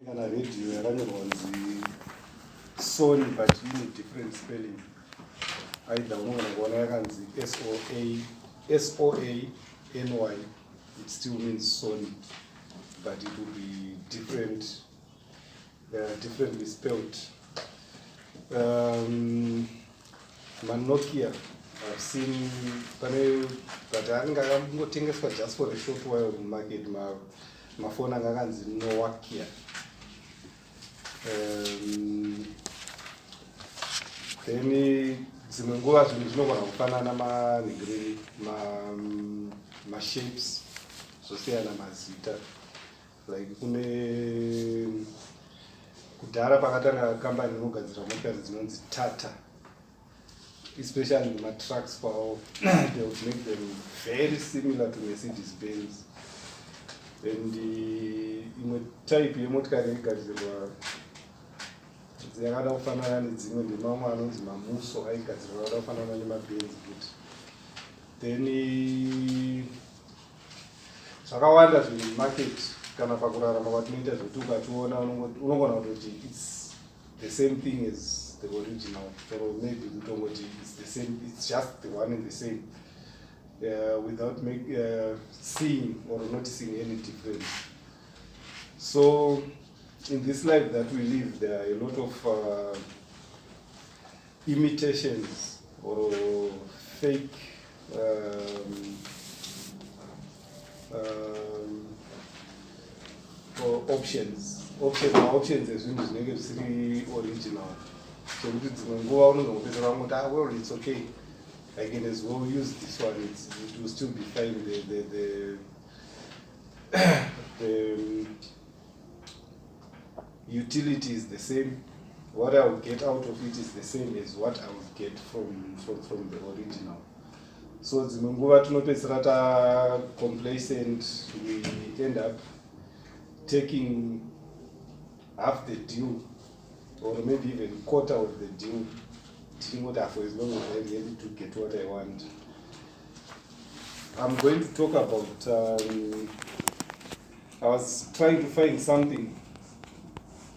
Kana radio yakanyorwanzi Sony but in different spelling. Either unogona kuona yakanzi SOANY. It still means Sony, but it will be differently spelled. Nokia, I've seen, but I think I'm going to for just for a short while in market. My phone is Nokia. Then dzimwe nguva zvinhu zvinogona kufanana manhingiriri mashapes zvosiyana mazita, like kune kudhara pakatanga kambani inogadzira motokari dzinonzi Tata, especially matrucks kwavo. They would make them very similar to Mercedes Benz. And imwe type yemotokari yaigadzirwa dzakada kufanana nedzimwe ndemamwe anonzi mamuso aigadzirwa akada kufanana nemabenz kuti then zvakawanda zvinhu market kana pakurarama kwatinoita zvekuti ukationa unogona kutoti it's the same thing as the original, or maybe kutongoti it's the same, it's just the one and the same, without seeing or noticing any difference. So in this life that we live, there are a lot of imitations or fake or options ezvinhu zvinenge zvisiri original. So kuti dzimwe nguva unozongopedzera kuti well, it's okay, I can as well use this one, it will still be fine. The utility is the same. What I will get out of it is the same as what I will get from the original. So dzimwe nguva tinopedzera ta complacent, we end up taking half the deal, or maybe even quarter of the deal, for as long as I really to get what I want. I'm going to talk about, I was trying to find something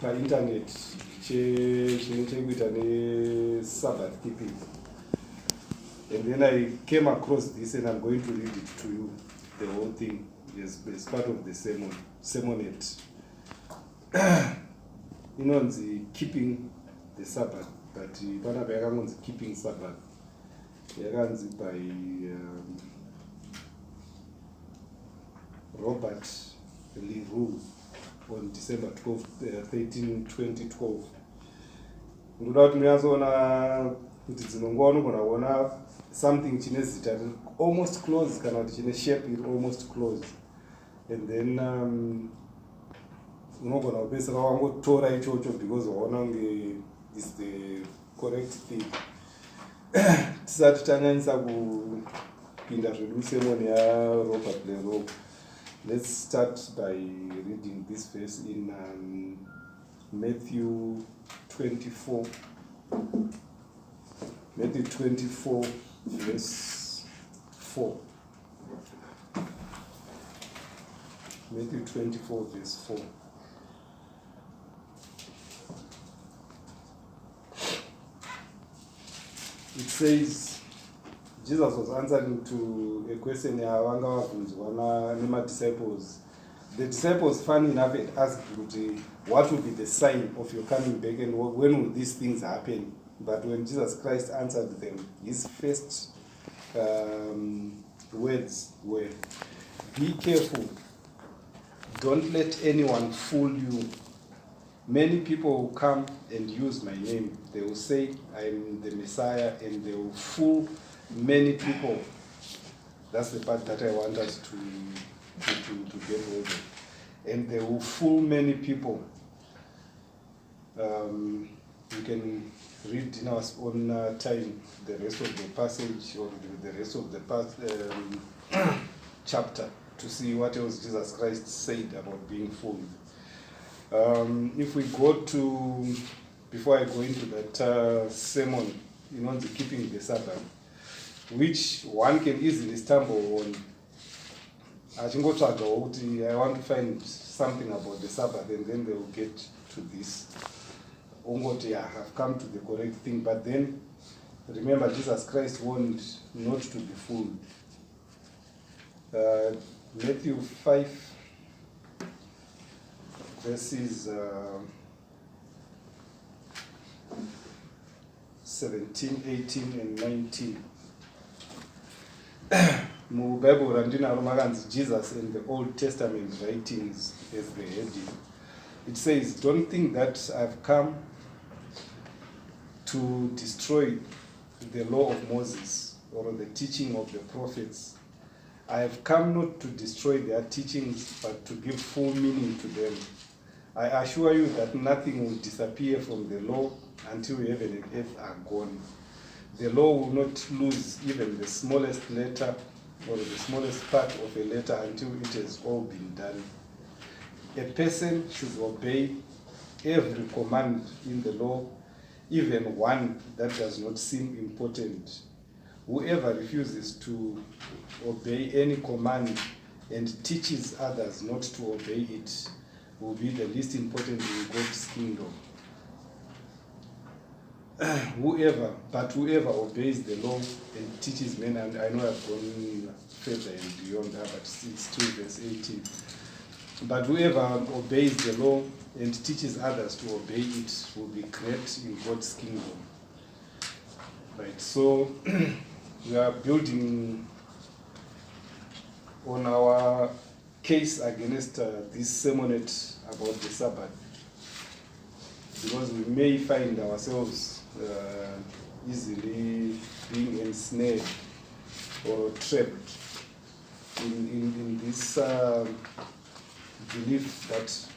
on the internet, Sabbath keeping. And then I came across this and I'm going to read it to you, the whole thing, as part of the sermonette. Inonzi keeping the Sabbath, but panapa yakanzi keeping Sabbath. Yakanzi by Robert Leroux on December 12, 13, 2012. Ndoda kuti muyazoona kuti dzimwe nguva unogona kuona something chine zita almost close kana kuti chine shape iri almost close, and then unogona kupedzisira wangotora ichocho because waona kunge is the correct thing. Tisati tanyanyisa kupinda zvedu sermon yaRobert Leroux, let's start by reading this verse in Matthew 24. Matthew 24 verse 4. Matthew 24 verse 4. It says, Jesus was answering to a question yavanga vabvunzwa nemadisciples. The disciples, funny enough, had asked what will be the sign of your coming back and when will these things happen? But when Jesus Christ answered them, his first words were, be careful, don't let anyone fool you. Many people will come and use my name. They will say, I am the Messiah, and they will fool many people. That's the part that I want us to get hold of. And they will fool many people. You can read in our own time the rest of the passage or the rest of the chapter to see what else Jesus Christ said about being fooled. If we go to, before I go into that sermon, the keeping the Sabbath, which one can easily stumble on achingotsvagawo kuti I want to find something about the Sabbath, and then they will get to this. Ongoti, yeah, I've come to the correct thing. But then remember, Jesus Christ warned not to be fooled. Matthew 5 verses 17, 18 and 19. Bible randinaro makanzi Jesus in the Old Testament writings as the heading. It says, don't think that I've come to destroy the law of Moses or the teaching of the prophets. I have come not to destroy their teachings, but to give full meaning to them. I assure you that nothing will disappear from the law until heaven and earth are gone. The law will not lose even the smallest letter or the smallest part of a letter until it has all been done. A person should obey every command in the law, even one that does not seem important. Whoever refuses to obey any command and teaches others not to obey it will be the least important in God's kingdom. Whoever obeys the law and teaches men, and I know I've gone further and beyond that, but it's 2 verse 18. But whoever obeys the law and teaches others to obey it will be great in God's kingdom. Right, so we are building on our case against this sermonette about the Sabbath, because we may find ourselves easily being ensnared or trapped in this belief that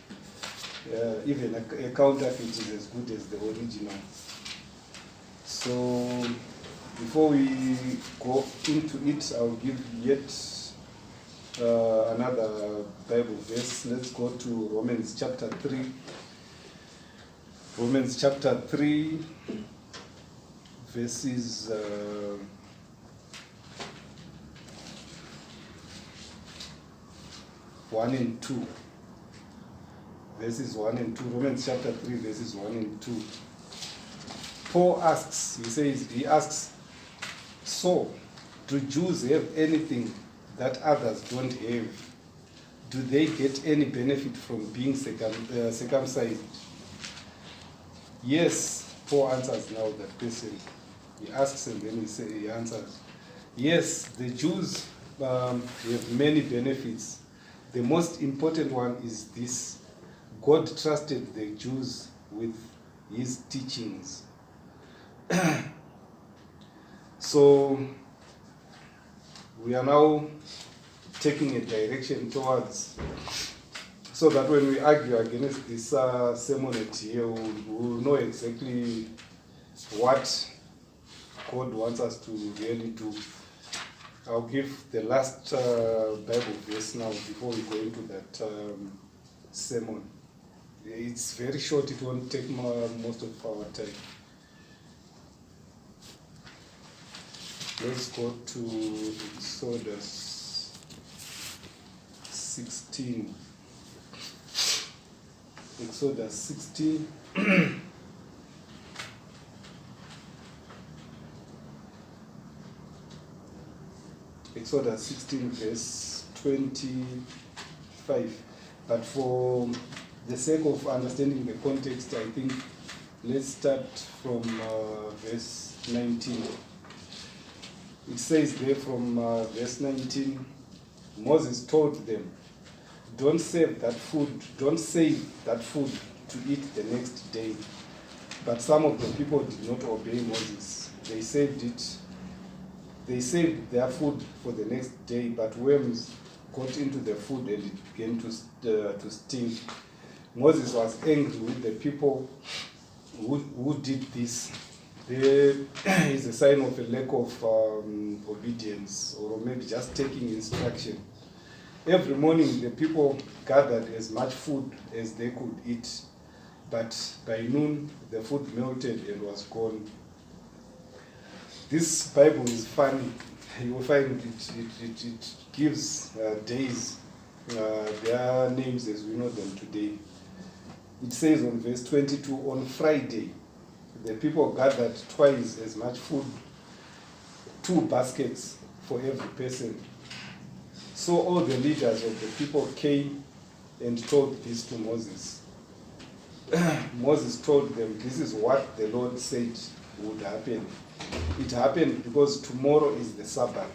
even a counterfeit is as good as the original. So before we go into it, I'll give yet another Bible verse. Let's go to Romans chapter 3. Romans chapter 3, verses 1 and 2. Verses 1 and 2. Romans chapter 3, verses 1 and 2. Paul asks, he asks, so do Jews have anything that others don't have? Do they get any benefit from being circumcised? Yes, Paul answers now that question. He asks and then he answers. Yes, the Jews have many benefits. The most important one is this: God trusted the Jews with his teachings. So we are now taking a direction towards, so that when we argue against this sermonette here, we'll know exactly what God wants us to really do. I'll give the last Bible verse now before we go into that sermon. It's very short, it won't take most of our time. Let's go to Exodus 16. Exodus 16. Exodus 16 verse 25. But for the sake of understanding the context, I think let's start from verse 19. It says there from verse 19, Moses told them, don't save that food to eat the next day. But some of the people did not obey Moses. They saved their food for the next day, but worms got into the food and it began to stink. Moses was angry with the people who did this. There is a sign of a lack of obedience, or maybe just taking instruction. Every morning the people gathered as much food as they could eat, but by noon the food melted and was gone. This Bible is funny. You will find it gives days their names as we know them today. It says on verse 22, on Friday, the people gathered twice as much food, 2 baskets for every person. So all the leaders of the people came and told this to Moses. Moses told them, this is what the Lord said would happen. It happened because tomorrow is the Sabbath,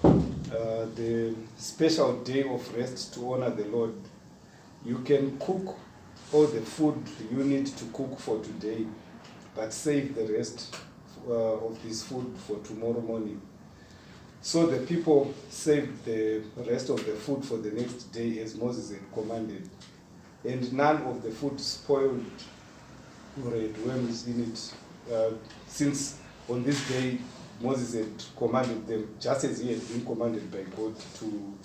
the special day of rest to honor the Lord. You can cook all the food you need to cook for today, but save the rest of this food for tomorrow morning. So the people saved the rest of the food for the next day as Moses had commanded. And none of the food spoiled or had worms in it, since on this day Moses had commanded them, just as he had been commanded by God to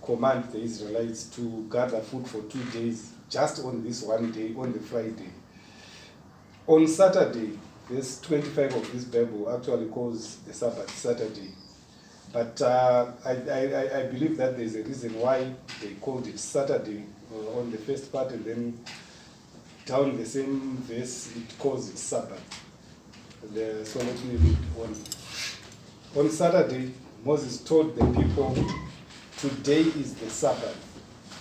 command the Israelites to gather food for 2 days, just on this one day, on the Friday. On Saturday, verse 25 of this Bible actually calls the Sabbath Saturday. But I believe that there's a reason why they called it Saturday on the first part, and then down the same verse it calls it Sabbath. So let me read on. On Saturday, Moses told the people, today is the Sabbath,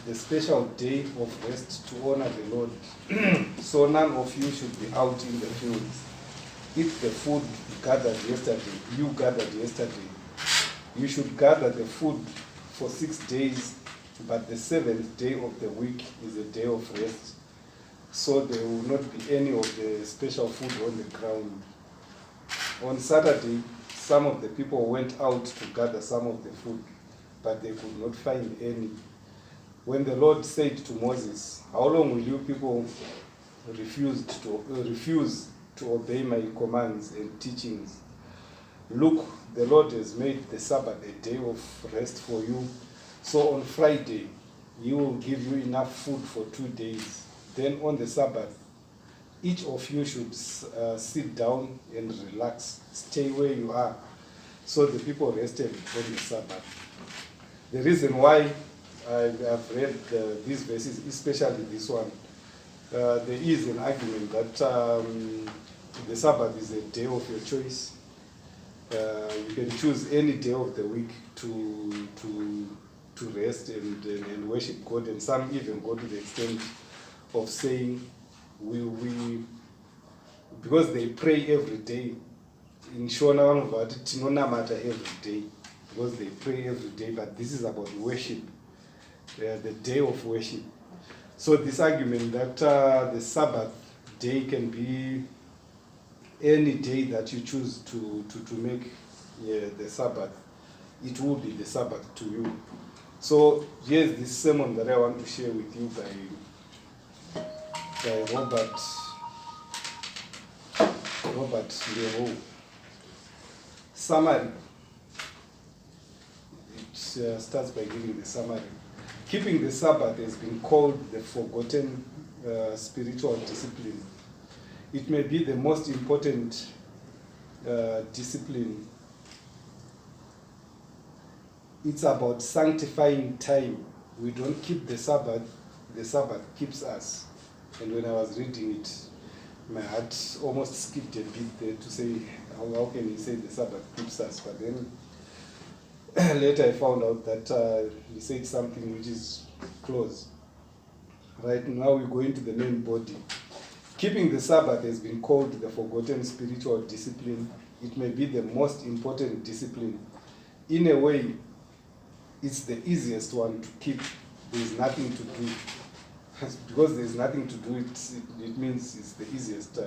the special day of rest to honor the Lord. So none of you should be out in the fields. Eat the food you gathered yesterday. You should gather the food for 6 days, but the 7th day of the week is a day of rest. So there will not be any of the special food on the ground. On Saturday, some of the people went out to gather some of the food, but they could not find any. When the Lord said to Moses, how long will you people refuse to obey my commands and teachings? Look, the Lord has made the Sabbath a day of rest for you. So on Friday, He will give you enough food for 2 days. Then on the Sabbath, each of you should sit down and relax. Stay where you are. So the people rested on the Sabbath. The reason why I've read these verses, especially this one, there is an argument that the Sabbath is a day of your choice. You can choose any day of the week to rest and worship God, and some even go to the extent of saying because they pray every day. In Shona Tinonamata every day, because they pray every day, but this is about worship, the day of worship. So this argument that the Sabbath day can be any day that you choose to make the Sabbath, it will be the Sabbath to you. So here's this sermon that I want to share with you by Robert Leroux. Summary. It starts by giving the summary. Keeping the Sabbath has been called the forgotten spiritual discipline. It may be the most important discipline. It's about sanctifying time. We don't keep the Sabbath keeps us. And when I was reading it, my heart almost skipped a bit there to say, how can he say the Sabbath keeps us? But then later I found out that he said something which is close. Right now we go into the main body. Keeping the Sabbath has been called the forgotten spiritual discipline. It may be the most important discipline. In a way, it's the easiest one to keep. There's nothing to do. Because there's nothing to do, it means it's the easiest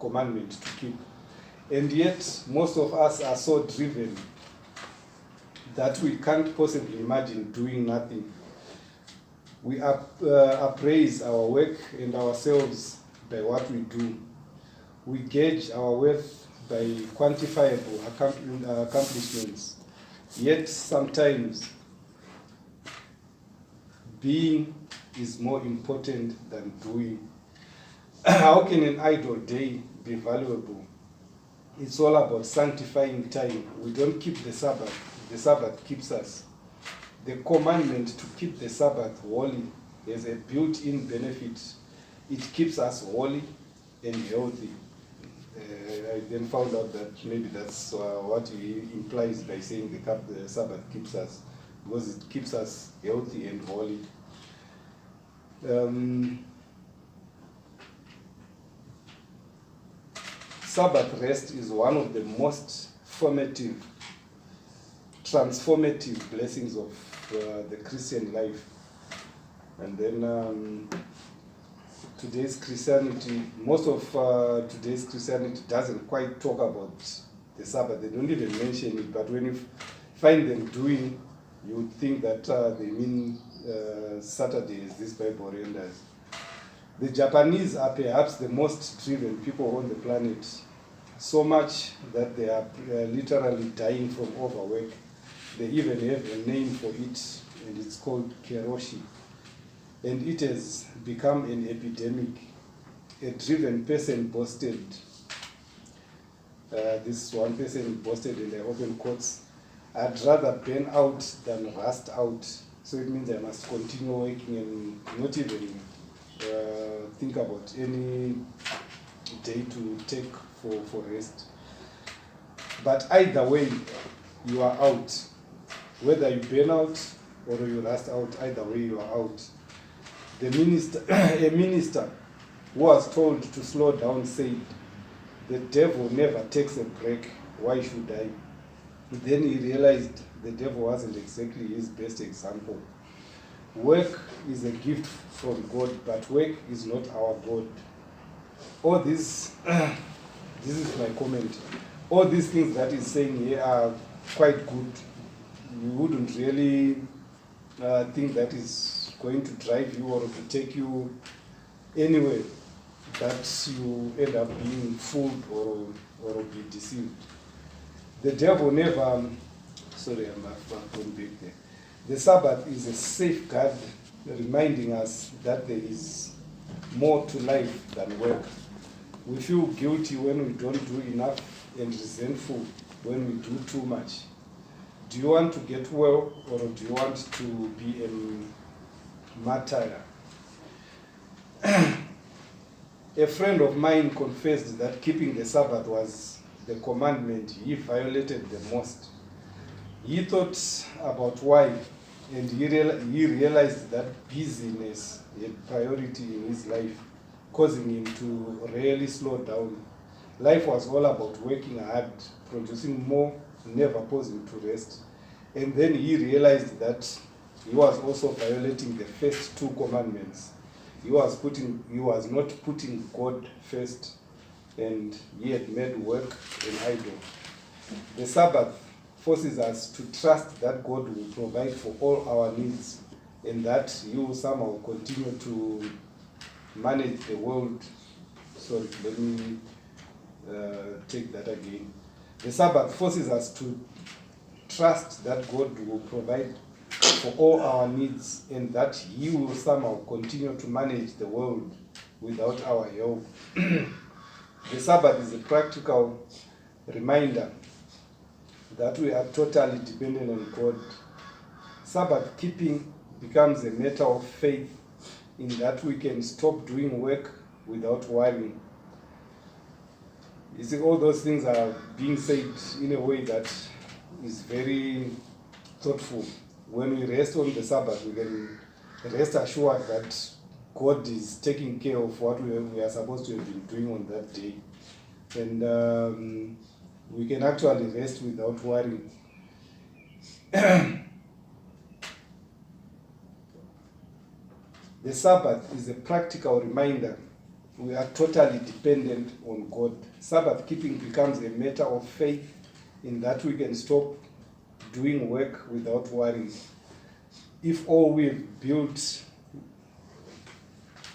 commandment to keep. And yet, most of us are so driven that we can't possibly imagine doing nothing. We appraise our work and ourselves by what we do. We gauge our worth by quantifiable accomplishments. Yet sometimes being is more important than doing. How can an idle day be valuable? It's all about sanctifying time. We don't keep the Sabbath the Sabbath keeps us. The commandment to keep the Sabbath holy has a built-in benefit. It keeps us holy and healthy. I then found out that maybe that's what he implies by saying the Sabbath keeps us, because it keeps us healthy and holy. Sabbath rest is one of the most formative, transformative blessings of the Christian life. And then today's Christianity, most of today's Christianity doesn't quite talk about the Sabbath. They don't even mention it, but when you find them doing, you would think that they mean Saturday, as these Bible renders. The Japanese are perhaps the most driven people on the planet, so much that they are literally dying from overwork. They even have a name for it, and it's called keroshi. And it has become an epidemic. A driven person boasted, this one person boasted in the open quotes, "I'd rather burn out than rust out." So it means I must continue working and not even think about any day to take for rest. But either way, you are out. Whether you burn out or you rust out, either way you are out. The minister, a minister who was told to slow down said, "The devil never takes a break, why should I?" Then he realized the devil wasn't exactly his best example. Work is a gift from God, but work is not our God. All this, this is my comment, all these things that he's saying here are quite good. You wouldn't really think that is going to drive you or to take you anywhere that you end up being fooled or be deceived. The devil never, sorry, I'm going back there. The Sabbath is a safeguard reminding us that there is more to life than work. We feel guilty when we don't do enough and resentful when we do too much. Do you want to get well, or do you want to be a martyr? A friend of mine confessed that keeping the Sabbath was the commandment he violated the most. He thought about why, and he realized that busyness had priority in his life, causing him to rarely slow down. Life was all about working hard, producing more, never pausing to rest. And then he realized that he was also violating the first two commandments. He was not putting God first, and he had made work an idol. The Sabbath forces us to trust that God will provide for all our needs, and that He will somehow continue to manage the world. Sorry, let me take that again. The Sabbath forces us to trust that God will provide for all our needs, and that He will somehow continue to manage the world without our help. The Sabbath is a practical reminder that we are totally dependent on God. Sabbath keeping becomes a matter of faith in that we can stop doing work without worrying. You see, all those things are being said in a way that is very thoughtful. When we rest on the Sabbath, we can rest assured that God is taking care of what we are supposed to have been doing on that day. And we can actually rest without worrying. The Sabbath is a practical reminder we are totally dependent on God. Sabbath keeping becomes a matter of faith in that we can stop doing work without worrying. If all we've built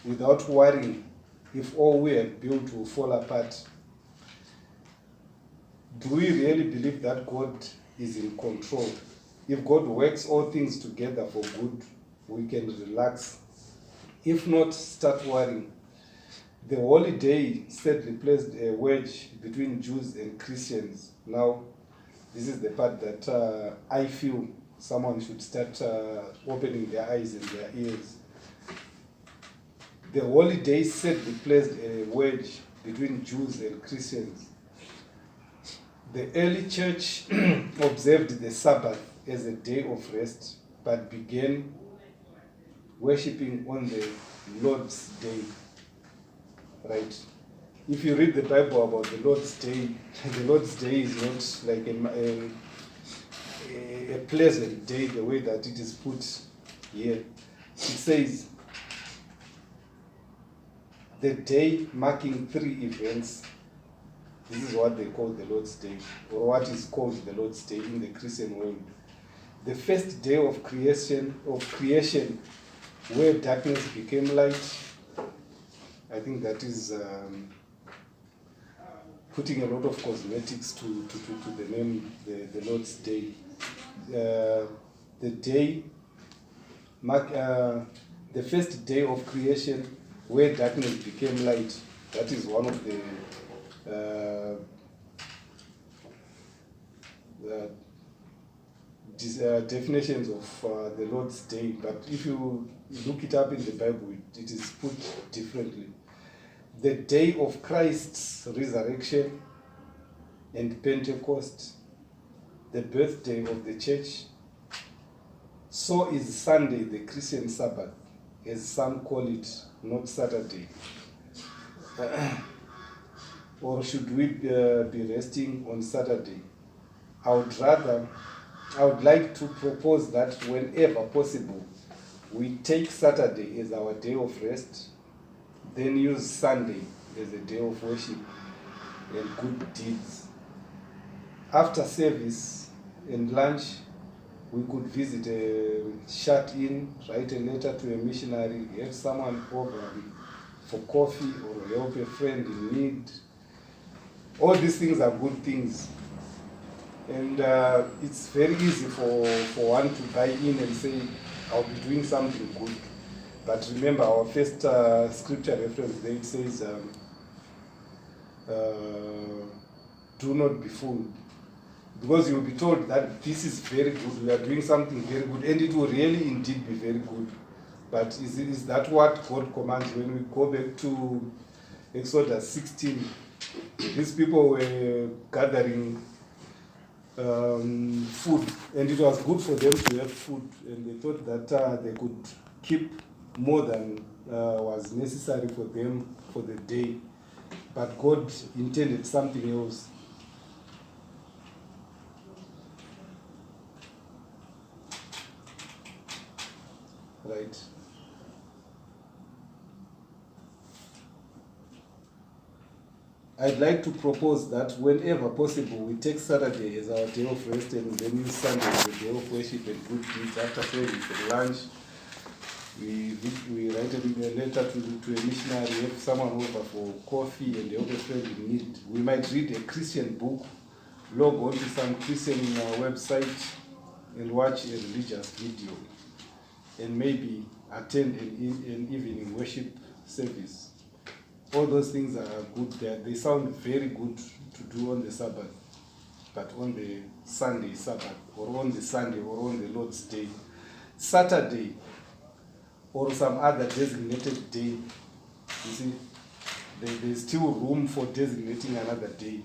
without worrying, if all we have built will fall apart, do we really believe that God is in control? If God works all things together for good, we can relax. If not, start worrying. The holiday said replaced a wedge between Jews and Christians. Now, this is the part that I feel someone should start opening their eyes and their ears. The holidays sadly placed a wedge between Jews and Christians. The early church observed the Sabbath as a day of rest, but began worshipping on the Lord's Day. Right? If you read the Bible about the Lord's Day, the Lord's Day is not like a pleasant day the way that it is put here. It says, the day marking 3 events. This is what they call the Lord's Day, or what is called the Lord's Day in the Christian world. The first day of creation, where darkness became light. I think that is putting a lot of cosmetics to the name, the Lord's Day. The day, the first day of creation, where darkness became light. That is one of the definitions of the Lord's Day. But if you look it up in the Bible, it is put differently. The day of Christ's resurrection and Pentecost, the birthday of the church. So is Sunday, the Christian Sabbath, as some call it, not Saturday. Or should we be resting on Saturday? I would like to propose that whenever possible, we take Saturday as our day of rest, then use Sunday as a day of worship and good deeds. After service and lunch, we could visit a shut-in, write a letter to a missionary, have someone over for coffee, or help a friend in need. All these things are good things. And it's very easy for one to buy in and say, I'll be doing something good. But remember, our first scripture reference there, it says, do not be fooled. Because you will be told that this is very good, we are doing something very good, and it will really indeed be very good. But is that what God commands? When we go back to Exodus 16, these people were gathering food, and it was good for them to have food, and they thought that they could keep more than was necessary for them for the day. But God intended something else. Right. I'd like to propose that whenever possible, we take Saturday as our day of rest, and then use Sunday as a day of worship and good deeds. After service and lunch, we write a letter to a missionary, have someone over for coffee, and help a friend in need. We might read a Christian book, log on to some Christian website, and watch a religious video, and maybe attend an evening worship service. All those things are good. They sound very good to do on the Sabbath, but on the Sunday Sabbath, or on the Sunday, or on the Lord's Day. Saturday, or some other designated day, you see, there's still room for designating another day.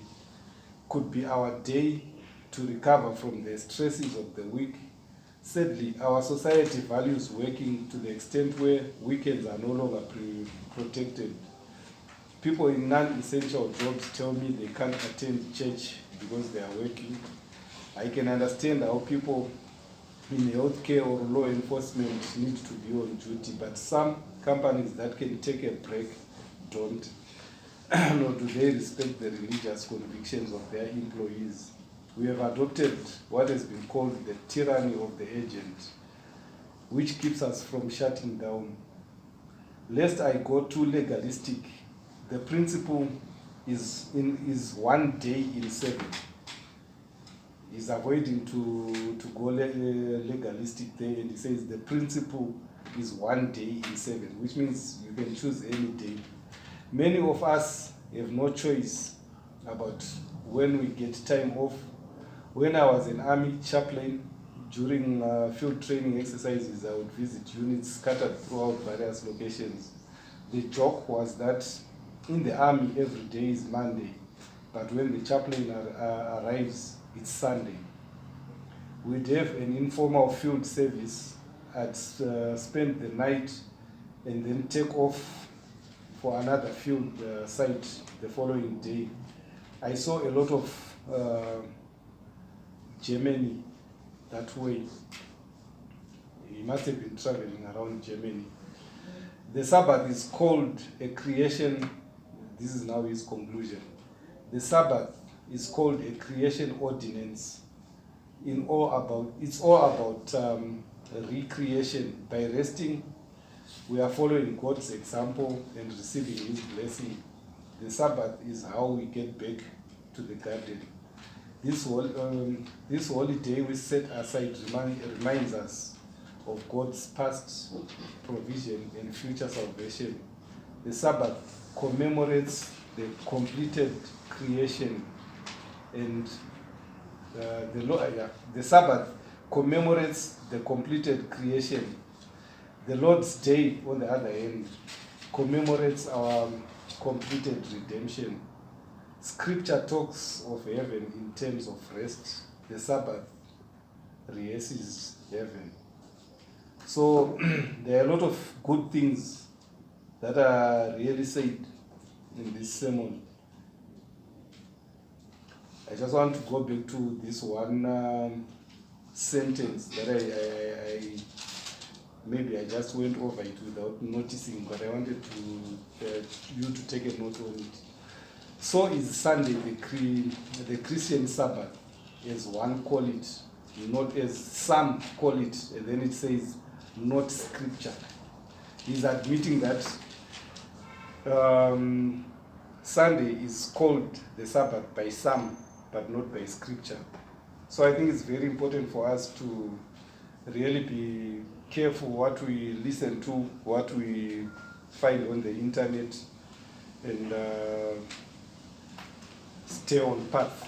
Could be our day to recover from the stresses of the week. Sadly, our society values working to the extent where weekends are no longer protected. People in non-essential jobs tell me they can't attend church because they are working. I can understand how people in healthcare or law enforcement need to be on duty, but some companies that can take a break don't. Nor do they respect the religious convictions of their employees. We have adopted what has been called the tyranny of the agent, which keeps us from shutting down. Lest I go too legalistic, the principle is 1 day in 7. He's avoiding to go legalistic there, and he says the principle is 1 day in 7, which means you can choose any day. Many of us have no choice about when we get time off, When I was an army chaplain, during field training exercises, I would visit units scattered throughout various locations. The joke was that in the army, every day is Monday, but when the chaplain arrives, it's Sunday. We'd have an informal field service. I'd spend the night and then take off for another field site the following day. I saw a lot of Germany that way. He must have been traveling around Germany. The Sabbath is called a creation. This is now his conclusion. The Sabbath is called a creation ordinance. It's all about recreation. By resting, we are following God's example and receiving His blessing. The Sabbath is how we get back to the garden. This holiday we set aside reminds us of God's past provision and future salvation. The Sabbath commemorates the completed creation, and the Sabbath commemorates the completed creation. The Lord's Day, on the other hand, commemorates our completed redemption. Scripture talks of heaven in terms of rest. The Sabbath rehearses heaven. So there are a lot of good things that are really said in this sermon. I just want to go back to this one sentence that I maybe I just went over it without noticing, but I wanted you to take a note on it. So is Sunday the Christian Sabbath, as one call it, not as some call it, and then it says not Scripture. He's admitting that Sunday is called the Sabbath by some, but not by Scripture. So I think it's very important for us to really be careful what we listen to, what we find on the internet, and stay on path.